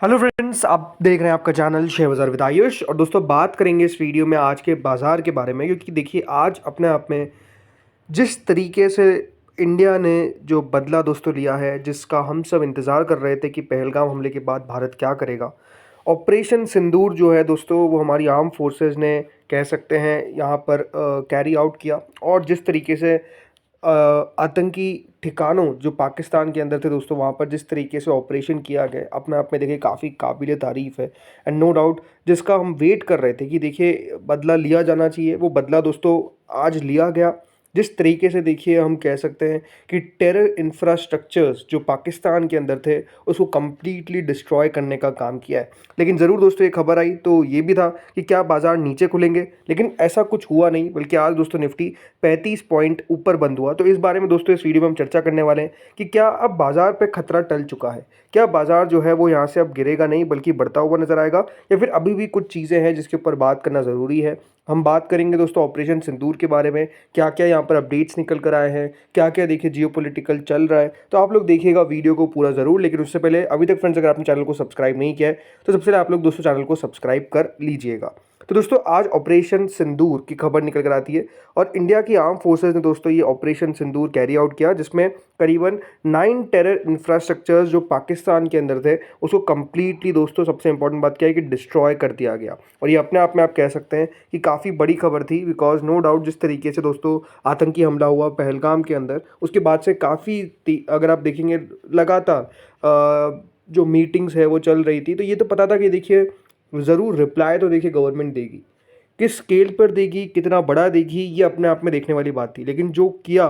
Hello friends, आप देख रहे हैं आपका चैनल शेयर बाज़ार विद आयुष। और दोस्तों, बात करेंगे इस वीडियो में आज के बाज़ार के बारे में, क्योंकि देखिए आज अपने आप में जिस तरीके से इंडिया ने जो बदला दोस्तों लिया है, जिसका हम सब इंतज़ार कर रहे थे कि पहलगाम हमले के बाद भारत क्या करेगा। ऑपरेशन सिंदूर जो है दोस्तों, वो हमारी आर्म फोर्सेस ने कह सकते हैं यहाँ पर कैरी आउट किया। और जिस तरीके से आतंकी ठिकानों जो पाकिस्तान के अंदर थे दोस्तों, वहाँ पर जिस तरीके से ऑपरेशन किया गया अपने आप में देखिए काफ़ी काबिल तारीफ़ है। एंड नो डाउट जिसका हम वेट कर रहे थे कि देखिए बदला लिया जाना चाहिए, वो बदला दोस्तों आज लिया गया। जिस तरीके से देखिए हम कह सकते हैं कि टेरर इंफ्रास्ट्रक्चर्स जो पाकिस्तान के अंदर थे उसको कम्प्लीटली डिस्ट्रॉय करने का काम किया है। लेकिन ज़रूर दोस्तों, ये खबर आई तो ये भी था कि क्या बाज़ार नीचे खुलेंगे, लेकिन ऐसा कुछ हुआ नहीं, बल्कि आज दोस्तों निफ्टी 35 पॉइंट ऊपर बंद हुआ। तो इस बारे में दोस्तों इस वीडियो में हम चर्चा करने वाले हैं कि क्या अब बाज़ार पे खतरा टल चुका है, क्या बाज़ार जो है वो यहाँ से अब गिरेगा नहीं बल्कि बढ़ता हुआ नजर आएगा, या फिर अभी भी कुछ चीज़ें हैं जिसके ऊपर बात करना ज़रूरी है। हम बात करेंगे दोस्तों ऑपरेशन सिंदूर के बारे में, क्या क्या यहाँ पर अपडेट्स निकल कर आए हैं, क्या क्या देखिए जियोपॉलिटिकल चल रहा है। तो आप लोग देखिएगा वीडियो को पूरा ज़रूर। लेकिन उससे पहले अभी तक फ्रेंड्स अगर आपने चैनल को सब्सक्राइब नहीं किया है तो सबसे पहले आप लोग दोस्तों चैनल को सब्सक्राइब कर लीजिएगा। तो दोस्तों आज ऑपरेशन सिंदूर की खबर निकल कर आती है और इंडिया की आर्म फोर्सेज ने दोस्तों ये ऑपरेशन सिंदूर कैरी आउट किया, जिसमें करीबन 9 टेरर इंफ्रास्ट्रक्चर्स जो पाकिस्तान के अंदर थे उसको कम्प्लीटली दोस्तों, सबसे इंपॉर्टेंट बात क्या है कि डिस्ट्रॉय कर दिया गया। और ये अपने आप में आप कह सकते हैं कि काफ़ी बड़ी खबर थी, बिकॉज नो डाउट जिस तरीके से दोस्तों आतंकी हमला हुआ पहलगाम के अंदर, उसके बाद से काफ़ी अगर आप देखेंगे लगातार जो मीटिंग्स है वो चल रही थी। तो ये तो पता था कि देखिए ज़रूर रिप्लाई तो देखिए गवर्नमेंट देगी, किस स्केल पर देगी, कितना बड़ा देगी, ये अपने आप में देखने वाली बात थी। लेकिन जो किया,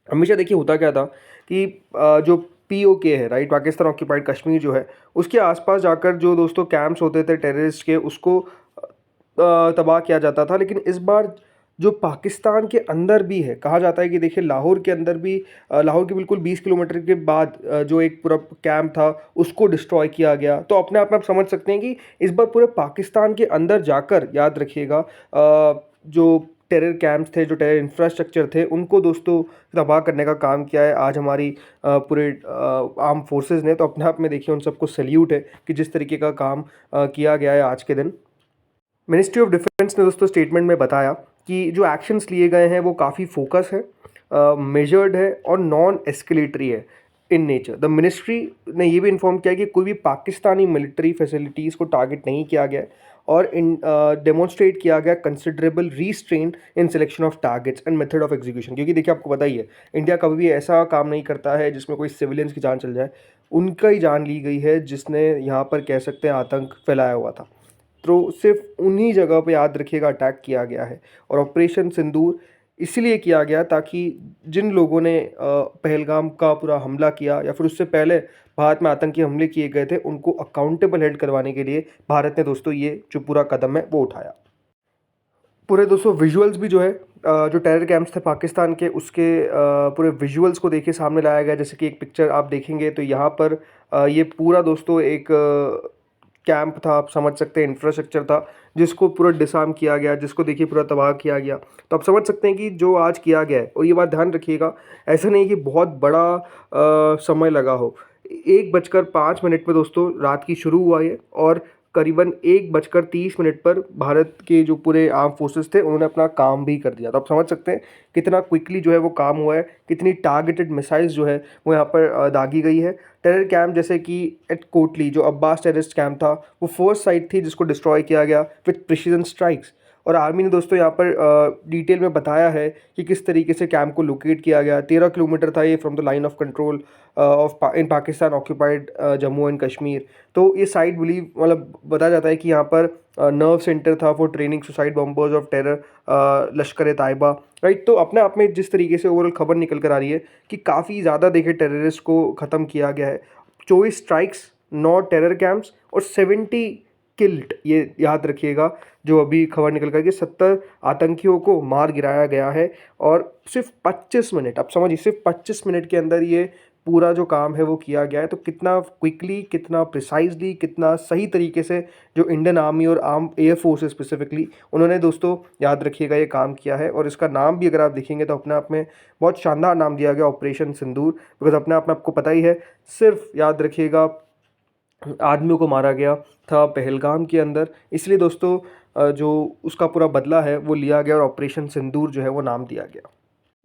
हमेशा देखिए होता क्या था कि जो पीओके है, राइट, पाकिस्तान ऑक्यूपाइड कश्मीर जो है, उसके आसपास जाकर जो दोस्तों कैंप्स होते थे टेररिस्ट के, उसको तबाह किया जाता था। लेकिन इस बार जो पाकिस्तान के अंदर भी है, कहा जाता है कि देखिए लाहौर के अंदर भी लाहौर के बिल्कुल 20 किलोमीटर के बाद जो एक पूरा कैंप था उसको डिस्ट्रॉय किया गया। तो अपने आप में आप समझ सकते हैं कि इस बार पूरे पाकिस्तान के अंदर जाकर, याद रखिएगा, जो टेरर कैंप्स थे, जो टेरर इंफ्रास्ट्रक्चर थे, उनको दोस्तों तबाह करने का काम किया है आज हमारी पूरे आर्म फोर्सेस ने। तो अपने आप में देखिए उन सबको सल्यूट है कि जिस तरीके का काम किया गया है आज के दिन। मिनिस्ट्री ऑफ डिफेंस ने दोस्तों स्टेटमेंट में बताया कि जो एक्शंस लिए गए हैं वो काफ़ी फोकस है, मेजर्ड है और नॉन एस्केलेटरी है इन नेचर। द मिनिस्ट्री ने ये भी इन्फॉर्म किया कि कोई भी पाकिस्तानी मिलिट्री फैसिलिटीज़ को टारगेट नहीं किया गया और इन डेमोन्स्ट्रेट किया गया considerable रीस्ट्रेन in selection of targets and method of execution. क्योंकि देखिए आपको पता ही है, इंडिया कभी भी ऐसा काम नहीं करता है जिसमें कोई सिविलियंस की जान चल जाए। उनका ही जान ली गई है जिसने यहाँ पर कह सकते हैं आतंक फैलाया हुआ था। तो सिर्फ उन्हीं जगह पे याद रखिएगा अटैक किया गया है। और ऑपरेशन सिंदूर इसलिए किया गया ताकि जिन लोगों ने पहलगाम का पूरा हमला किया या फिर उससे पहले भारत में आतंकी हमले किए गए थे, उनको अकाउंटेबल हेल्ड करवाने के लिए भारत ने दोस्तों ये जो पूरा कदम है वो उठाया। पूरे दोस्तों विजुअल्स भी जो है जो टेरर कैंप्स थे पाकिस्तान के, उसके पूरे विजुअल्स को देखिए सामने लाया गया। जैसे कि एक पिक्चर आप देखेंगे तो यहाँ पर ये पूरा दोस्तों एक कैंप था, आप समझ सकते हैं, इंफ्रास्ट्रक्चर था जिसको पूरा डिसआर्म किया गया, जिसको देखिए पूरा तबाह किया गया। तो आप समझ सकते हैं कि जो आज किया गया है, और ये बात ध्यान रखिएगा, ऐसा नहीं कि बहुत बड़ा समय लगा हो। 1:05 में दोस्तों रात की शुरू हुआ ये, और करीबन 1:30 पर भारत के जो पूरे आर्म फोर्सेस थे उन्होंने अपना काम भी कर दिया। तो आप समझ सकते हैं कितना क्विकली जो है वो काम हुआ है, कितनी टारगेटेड मिसाइल्स जो है वो यहाँ पर दागी गई है। टेरर कैंप जैसे कि एट कोटली जो अब्बास टेररिस्ट कैंप था, वो फर्स्ट साइट थी जिसको डिस्ट्रॉय किया गया विथ प्रिसीजन स्ट्राइक्स। और आर्मी ने दोस्तों यहाँ पर डिटेल में बताया है कि किस तरीके से कैंप को लोकेट किया गया। 13 किलोमीटर था ये from the line of control of in Pakistan occupied Jammu and Kashmir. तो ये साइट बिलीव मतलब बताया जाता है कि यहाँ पर नर्व सेंटर था for training suicide bombers of terror Lashkar A तायबा, right. तो अपने आप में जिस तरीके से ओवरऑल खबर निकल कर आ रही है कि काफ़ी ज़्यादा देखिए टेररिस्ट को ख़त्म किया गया है। 24 स्ट्राइक्स, 9 टेरर कैंप्स और 70 किल्ड, ये याद रखिएगा। जो अभी खबर निकल कर के 70 आतंकियों को मार गिराया गया है। और सिर्फ 25 मिनट, आप समझिए, सिर्फ 25 मिनट के अंदर ये पूरा जो काम है वो किया गया है। तो कितना क्विकली, कितना प्रिसाइजली, कितना सही तरीके से जो इंडियन आर्मी और आर्म एयर फोर्स स्पेसिफिकली उन्होंने दोस्तों याद रखिएगा ये काम किया है। और इसका नाम भी अगर आप देखेंगे तो अपने आप में बहुत शानदार नाम दिया गया ऑपरेशन सिंदूर, बिकॉज अपने आप में आपको पता ही है, सिर्फ याद रखिएगा आदमियों को मारा गया था पहलगाम के अंदर। इसलिए दोस्तों जो उसका पूरा बदला है वो लिया गया और ऑपरेशन सिंदूर जो है वो नाम दिया गया।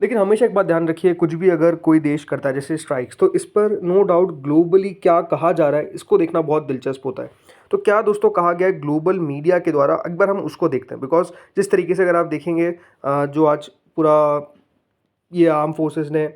लेकिन हमेशा एक बात ध्यान रखिए, कुछ भी अगर कोई देश करता है जैसे स्ट्राइक्स, तो इस पर नो डाउट ग्लोबली क्या कहा जा रहा है इसको देखना बहुत दिलचस्प होता है। तो क्या दोस्तों कहा गया है ग्लोबल मीडिया के द्वारा, एक बार हम उसको देखते हैं। बिकॉज जिस तरीके से अगर आप देखेंगे जो आज पूरा ये आर्म फोर्सेस ने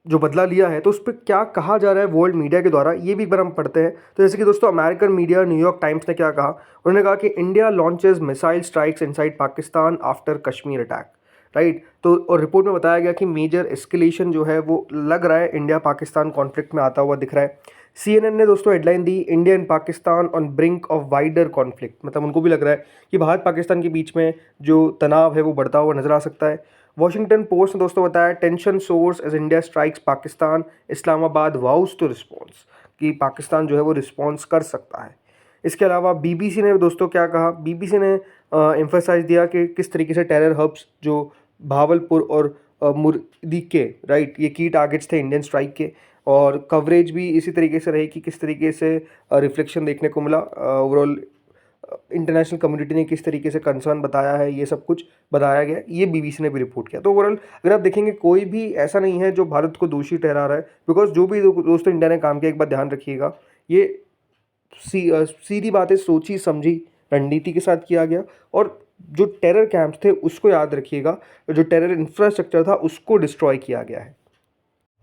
जो बदला लिया है तो उस पर क्या कहा जा रहा है वर्ल्ड मीडिया के द्वारा, ये भी एक बार हम पढ़ते हैं। तो जैसे कि दोस्तों अमेरिकन मीडिया न्यूयॉर्क टाइम्स ने क्या कहा, उन्होंने कहा कि India launches missile strikes inside Pakistan after Kashmir attack. Right, तो और रिपोर्ट में बताया गया कि मेजर एस्केलेशन जो है वो लग रहा है इंडिया पाकिस्तान कॉन्फ्लिक्ट में आता हुआ दिख रहा है। CNN ने दोस्तों हेडलाइन दी, India and Pakistan on brink of wider conflict, मतलब उनको भी लग रहा है कि भारत पाकिस्तान के बीच में जो तनाव है वो बढ़ता हुआ नजर आ सकता है। वॉशिंगटन पोस्ट ने दोस्तों बताया, tension soars as India strikes Pakistan, Islamabad vows to response, कि पाकिस्तान जो है वो रिस्पॉन्स कर सकता है। इसके अलावा BBC ने दोस्तों क्या कहा, BBC ने एम्फेसाइज दिया कि किस तरीके से टेरर हब्स जो भावलपुर और मुर्दिके, राइट, ये की टारगेट्स थे इंडियन स्ट्राइक के, और कवरेज भी इसी तरीके से रही कि किस तरीके से रिफ्लेक्शन देखने को मिला। ओवरऑल इंटरनेशनल कम्युनिटी ने किस तरीके से कंसर्न बताया है, ये सब कुछ बताया गया, ये BBC ने भी रिपोर्ट किया। तो ओवरऑल अगर आप देखेंगे कोई भी ऐसा नहीं है जो भारत को दोषी ठहरा रहा है। बिकॉज जो भी दोस्तों इंडिया ने काम किया, एक बात ध्यान रखिएगा, ये सीधी बात है, सोची समझी रणनीति के साथ किया गया। और जो टेरर कैंप्स थे उसको याद रखिएगा, जो टेरर इंफ्रास्ट्रक्चर था उसको डिस्ट्रॉय किया गया है।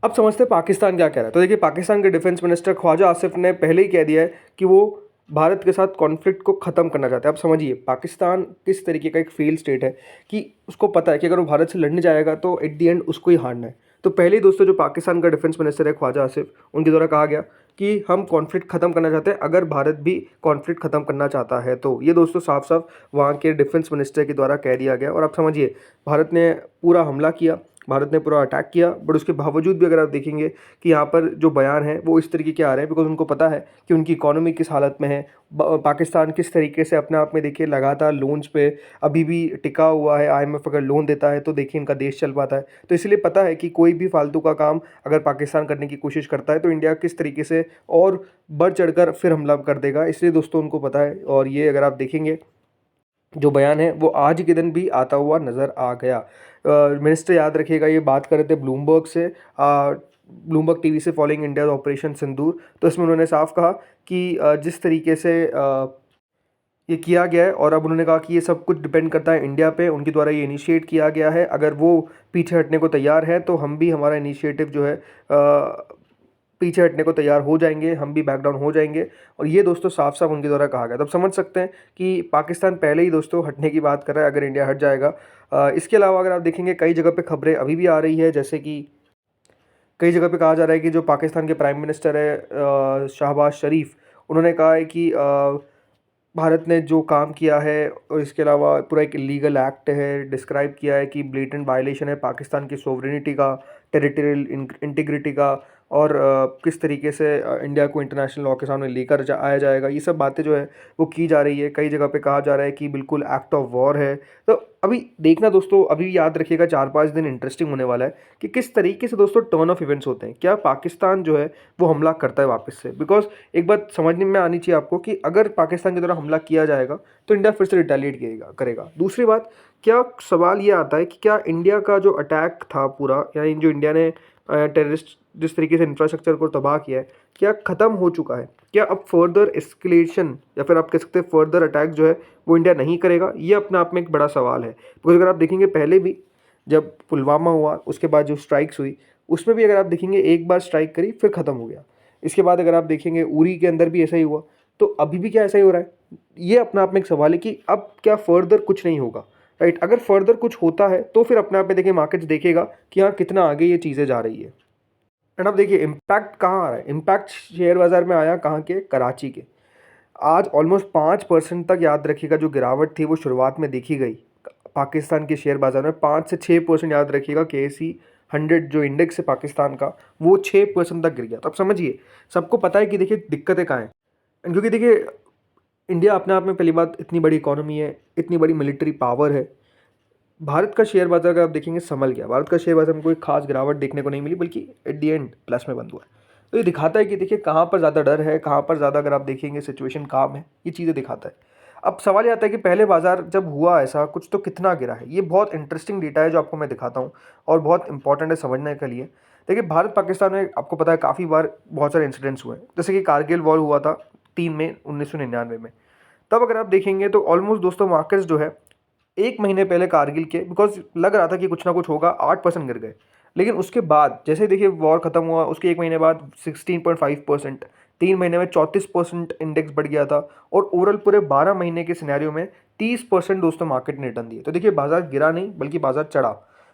अब समझते हैं पाकिस्तान क्या कह रहा है। तो देखिए, पाकिस्तान के डिफेंस मिनिस्टर ख्वाजा आसिफ ने पहले ही कह दिया है कि वो भारत के साथ कॉन्फ्लिक्ट को ख़त्म करना चाहते हैं। अब समझिए पाकिस्तान किस तरीके का एक फेल स्टेट है कि उसको पता है कि अगर वो भारत से लड़ने जाएगा तो एट दी एंड उसको ही हारना है। तो पहले ही दोस्तों जो पाकिस्तान का डिफेंस मिनिस्टर है ख्वाजा आसिफ, उनके द्वारा कहा गया कि हम कॉन्फ्लिक्ट ख़त्म करना चाहते हैं, अगर भारत भी कॉन्फ्लिक्ट ख़त्म करना चाहता है तो। ये दोस्तों साफ साफ वहाँ के डिफेंस मिनिस्टर के द्वारा कह दिया गया। और आप समझिए भारत ने पूरा हमला किया, भारत ने पूरा अटैक किया, बट उसके बावजूद भी अगर आप देखेंगे कि यहाँ पर जो बयान है वो इस तरीके के आ रहे हैं, बिकॉज उनको पता है कि उनकी इकोनॉमी किस हालत में है। पाकिस्तान किस तरीके से अपने आप में देखिए लगातार लोन्स पे अभी भी टिका हुआ है। IMF अगर लोन देता है तो देखिए इनका देश चल पाता है। तो इसलिए पता है कि कोई भी फालतू का काम अगर पाकिस्तान करने की कोशिश करता है तो इंडिया किस तरीके से और बढ़ चढ़कर फिर हमला कर देगा, इसलिए दोस्तों उनको पता है। और ये अगर आप देखेंगे जो बयान है वो आज के दिन भी आता हुआ नज़र आ गया। मिनिस्टर याद रखिएगा ये बात कर रहे थे ब्लूमबर्ग से, ब्लूमबर्ग TV से, फॉलोइंग इंडिया ऑपरेशन सिंदूर। तो इसमें उन्होंने साफ कहा कि जिस तरीके से ये किया गया है, और अब उन्होंने कहा कि ये सब कुछ डिपेंड करता है इंडिया पे, उनके द्वारा ये इनिशिएट किया गया है। अगर वो पीछे हटने को तैयार है तो हम भी, हमारा इनिशिएटिव जो है पीछे हटने को तैयार हो जाएंगे, हम भी बैक डाउन हो जाएंगे। और ये दोस्तों साफ साफ उनके द्वारा कहा गया। तो अब समझ सकते हैं कि पाकिस्तान पहले ही दोस्तों हटने की बात कर रहा है अगर इंडिया हट जाएगा। इसके अलावा अगर आप देखेंगे कई जगह पे खबरें अभी भी आ रही है, जैसे कि कई जगह पे कहा जा रहा है कि जो पाकिस्तान के प्राइम मिनिस्टर है शहबाज शरीफ, उन्होंने कहा है कि भारत ने जो काम किया है, और इसके अलावा पूरा एक इलीगल एक्ट है, डिस्क्राइब किया है कि ब्लेटेंट वायलेशन है पाकिस्तान की सोवरेनिटी का, टेरिटोरियल इंटीग्रिटी का, और किस तरीके से इंडिया को इंटरनेशनल लॉ के सामने लेकर आया जाएगा। ये सब बातें जो है वो की जा रही है। कई जगह पे कहा जा रहा है कि बिल्कुल एक्ट ऑफ वॉर है। तो अभी देखना दोस्तों, अभी याद रखिएगा 4-5 दिन इंटरेस्टिंग होने वाला है कि किस तरीके से दोस्तों टर्न ऑफ इवेंट्स होते हैं। क्या पाकिस्तान जो है वो हमला करता है वापस से? बिकॉज एक बात समझने में आनी चाहिए आपको कि अगर पाकिस्तान के द्वारा हमला किया जाएगा तो इंडिया फिर से रिटेलिएट करेगा। दूसरी बात, क्या सवाल ये आता है कि क्या इंडिया का जो अटैक था पूरा, यानी जो इंडिया ने टेररिस्ट जिस तरीके से इंफ्रास्ट्रक्चर को तबाह किया है, क्या ख़त्म हो चुका है? क्या अब फर्दर एस्केलेशन या फिर आप कह सकते हैं फर्दर अटैक जो है वो इंडिया नहीं करेगा? ये अपने आप में एक बड़ा सवाल है। बिकॉज अगर आप देखेंगे पहले भी जब पुलवामा हुआ, उसके बाद जो स्ट्राइक्स हुई, उसमें भी अगर आप देखेंगे एक बार स्ट्राइक करी फिर ख़त्म हो गया। इसके बाद अगर आप देखेंगे उरी के अंदर भी ऐसा ही हुआ, तो अभी भी क्या ऐसा ही हो रहा है? ये अपने आप में एक सवाल है कि अब क्या फर्दर कुछ नहीं होगा, राइट? अगर फर्दर कुछ होता है तो फिर अपने आप में देखिए मार्केट्स देखेगा कि हाँ कितना आगे ये चीज़ें जा रही है। एंड अब देखिए इम्पैक्ट कहाँ आ रहा है। इम्पैक्ट शेयर बाज़ार में आया कहाँ के? कराची के। आज ऑलमोस्ट 5% तक याद रखिएगा जो गिरावट थी वो शुरुआत में देखी गई पाकिस्तान के शेयर बाज़ार में। 5 से 6% याद रखिएगा। KSE 100 जो इंडेक्स है पाकिस्तान का, वो 6% तक गिर गया। तो अब समझिए, सबको पता है कि देखिए दिक्कतें कहाँ हैं। क्योंकि देखिए इंडिया अपने आप में पहली बात इतनी बड़ी इकोनॉमी है, इतनी बड़ी मिलिट्री पावर है। भारत का शेयर बाजार अगर आप देखेंगे संभल गया। भारत का शेयर बाजार में कोई खास गिरावट देखने को नहीं मिली, बल्कि एट दी एंड प्लस में बंद हुआ है। तो ये दिखाता है कि देखिए कहाँ पर ज़्यादा डर है, कहाँ पर ज़्यादा अगर आप देखेंगे सिचुएशन काम है, ये चीज़ें दिखाता है। अब सवाल ये आता है कि पहले बाज़ार जब हुआ ऐसा कुछ तो कितना गिरा है? ये बहुत इंटरेस्टिंग डेटा है जो आपको मैं दिखाता हूँ और बहुत इंपॉर्टेंट है समझने के लिए। देखिए भारत पाकिस्तान में आपको पता है काफ़ी बार बहुत सारे इंसिडेंट्स हुए हैं, जैसे कि कारगिल वॉर हुआ था 3 मई 1999 में। तब अगर आप देखेंगे तो ऑलमोस्ट दोस्तों मार्केट्स जो है 1 महीने पहले कारगिल के बिकॉज़ लग रहा था कि कुछ ना कुछ होगा, 8% गिर गए। लेकिन उसके बाद जैसे ही देखिए वॉर खत्म हुआ, उसके 1 महीने बाद 16.5%, 3 महीने में 34% इंडेक्स बढ़ गया था और ओवरऑल पूरे 12 महीने के सिनेरियो में 30% दोस्तों मार्केट ने रिटर्न दिए। तो देखिए बाजार गिरा नहीं बल्कि बाजार चढ़ा।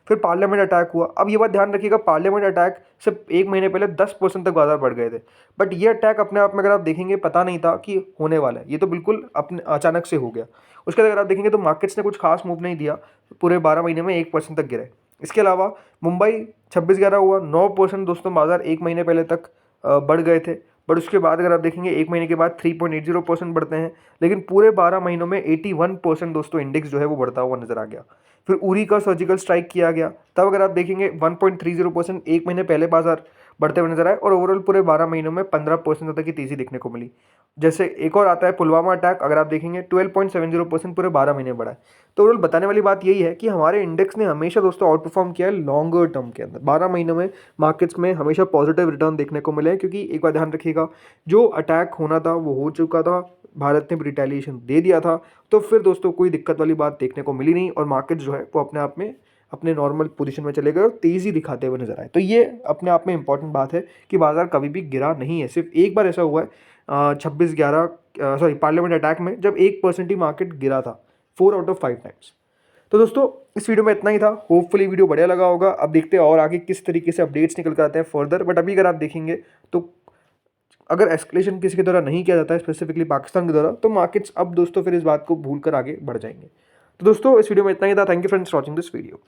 फिर पार्लियामेंट अटैक हुआ। अब ये बात ध्यान रखिएगा, पार्लियामेंट अटैक से 1 महीने पहले 10% तक बाजार बढ़ गए थे। बट ये अटैक अपने आप में अगर आप देखेंगे पता नहीं था कि होने वाला है। ये तो बिल्कुल अपने अचानक से हो गया। उसके बाद अगर आप देखेंगे तो मार्केट्स ने कुछ खास मूव नहीं दिया, पूरे 12 महीने में 1% तक गिरे। इसके अलावा मुंबई 26/11 हुआ, 9% दोस्तों बाजार 1 महीने पहले तक बढ़ गए थे। बट उसके बाद अगर आप देखेंगे 1 महीने के बाद 3.80% बढ़ते हैं, लेकिन पूरे 12 महीनों में 81% दोस्तों इंडेक्स जो है वो बढ़ता हुआ नजर आ गया। फिर उरी का सर्जिकल स्ट्राइक किया गया, तब अगर आप देखेंगे 1.30% 1 महीने पहले बाजार बढ़ते हुए नजर आए और ओवरऑल पूरे 12 महीनों में 15% तक की तेजी देखने को मिली। जैसे एक और आता है पुलवामा अटैक, अगर आप देखेंगे 12.70% पूरे 12 महीने बढ़ा है। तो ओवरऑल बताने वाली बात यही है कि हमारे इंडेक्स ने हमेशा दोस्तों आउट परफॉर्म किया है लॉन्गर टर्म के अंदर। 12 महीनों में मार्केट्स में हमेशा पॉजिटिव रिटर्न देखने को मिले हैं, क्योंकि एक बात ध्यान रखिएगा, जो अटैक होना था वो हो चुका था, भारत ने भी रिटेलिएशन दे दिया था। तो फिर दोस्तों कोई दिक्कत वाली बात देखने को मिली नहीं और मार्केट जो है वो अपने आप में अपने नॉर्मल पोजीशन में चले गए और तेज़ी दिखाते हुए नजर आए। तो ये अपने आप में इंपॉर्टेंट बात है कि बाजार कभी भी गिरा नहीं है। सिर्फ एक बार ऐसा हुआ है 26/11 पार्लियामेंट अटैक में, जब 1% ही मार्केट गिरा था 4 आउट ऑफ 5 टाइम्स। तो दोस्तों इस वीडियो में इतना ही था। होपफुली वीडियो बढ़िया लगा होगा। अब देखते हैं और आगे किस तरीके से अपडेट्स निकल कर आते हैं फर्दर। बट अभी अगर आप देखेंगे तो अगर एस्केलेशन किसी के द्वारा नहीं किया जाता है, स्पेसिफिकली पाकिस्तान के द्वारा, तो मार्केट्स अब दोस्तों फिर इस बात को भूल कर आगे बढ़ जाएंगे। तो दोस्तों इस वीडियो में इतना ही था। Thank you friends for watching this video.